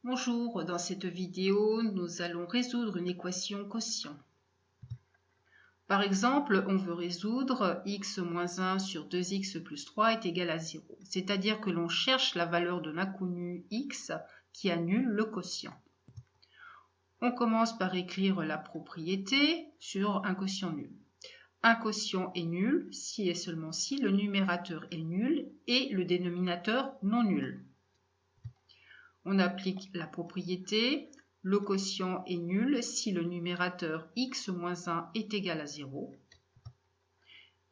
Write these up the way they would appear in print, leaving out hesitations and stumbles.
Bonjour, dans cette vidéo, nous allons résoudre une équation quotient. Par exemple, on veut résoudre x moins 1 sur 2x plus 3 est égal à 0. C'est-à-dire que l'on cherche la valeur de l'inconnu x qui annule le quotient. On commence par écrire la propriété sur un quotient nul. Un quotient est nul si et seulement si le numérateur est nul et le dénominateur non nul. On applique la propriété, le quotient est nul si le numérateur x moins 1 est égal à 0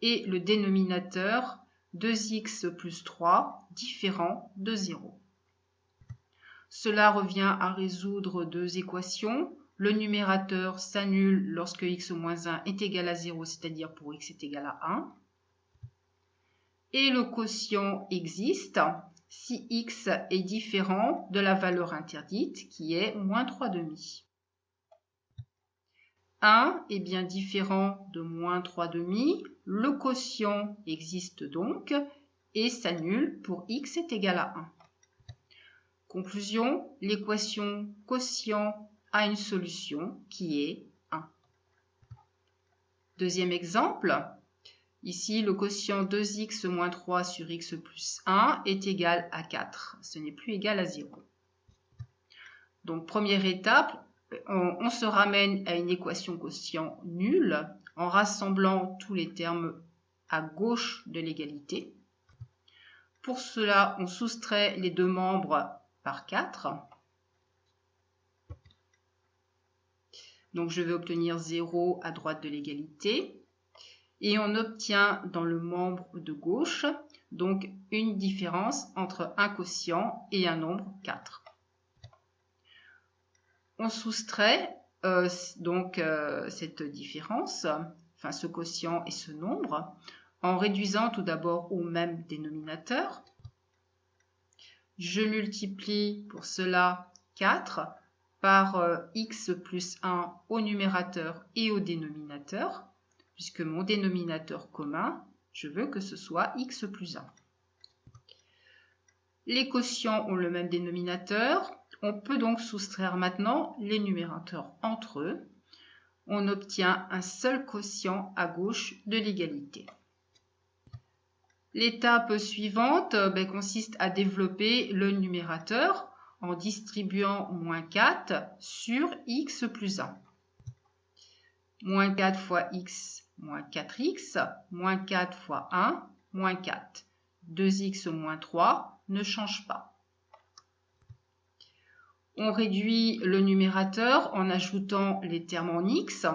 et le dénominateur 2x plus 3 différent de 0. Cela revient à résoudre deux équations. Le numérateur s'annule lorsque x moins 1 est égal à 0, c'est-à-dire pour x est égal à 1. Et le quotient existe si x est différent de la valeur interdite qui est moins 3/2. 1 est bien différent de moins 3/2. Le quotient existe donc et s'annule pour x est égal à 1. Conclusion, l'équation quotient a une solution qui est 1. Deuxième exemple. Ici, le quotient 2x moins 3 sur x plus 1 est égal à 4. Ce n'est plus égal à 0. Donc, première étape, on se ramène à une équation quotient nulle en rassemblant tous les termes à gauche de l'égalité. Pour cela, on soustrait les deux membres par 4. Donc, je vais obtenir 0 à droite de l'égalité. Et on obtient dans le membre de gauche donc une différence entre un quotient et un nombre 4. On soustrait cette différence, enfin ce quotient et ce nombre, en réduisant tout d'abord au même dénominateur. Je multiplie pour cela 4 par x plus 1 au numérateur et au dénominateur. Puisque mon dénominateur commun, je veux que ce soit x plus 1. Les quotients ont le même dénominateur. On peut donc soustraire maintenant les numérateurs entre eux. On obtient un seul quotient à gauche de l'égalité. L'étape suivante consiste à développer le numérateur en distribuant moins 4 sur x plus 1. Moins 4 fois x, moins 4x, moins 4 fois 1, moins 4. 2x moins 3 ne change pas. On réduit le numérateur en ajoutant les termes en x.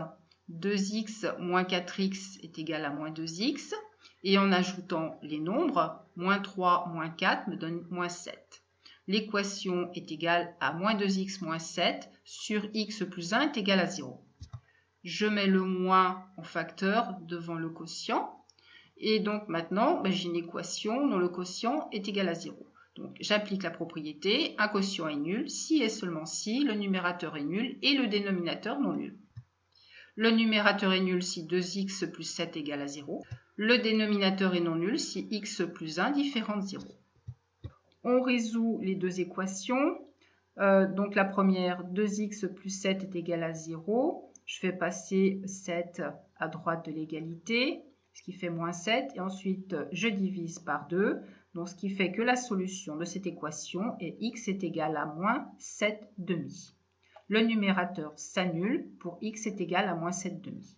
2x moins 4x est égal à moins 2x. Et en ajoutant les nombres, moins 3 moins 4 me donne moins 7. L'équation est égale à moins 2x moins 7 sur x plus 1 est égal à 0. Je mets le moins en facteur devant le quotient. Et donc maintenant, j'ai une équation dont le quotient est égal à 0. Donc j'applique la propriété, un quotient est nul si et seulement si le numérateur est nul et le dénominateur non nul. Le numérateur est nul si 2x plus 7 égale à 0. Le dénominateur est non nul si x plus 1 différent de 0. On résout les deux équations. Donc la première, 2x plus 7 est égal à 0. Je fais passer 7 à droite de l'égalité, ce qui fait moins 7. Et ensuite, je divise par 2. Donc, ce qui fait que la solution de cette équation est x est égal à moins 7/2. Le numérateur s'annule pour x est égal à moins 7/2.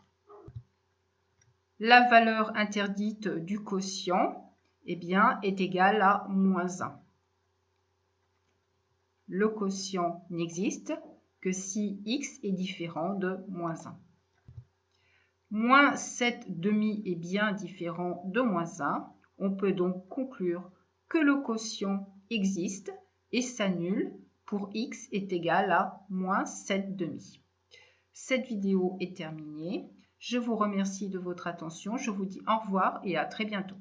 La valeur interdite du quotient est égale à moins 1. Le quotient n'existe que si x est différent de moins 1. Moins 7/2 est bien différent de moins 1. On peut donc conclure que le quotient existe et s'annule pour x est égal à moins 7/2. Cette vidéo est terminée. Je vous remercie de votre attention. Je vous dis au revoir et à très bientôt.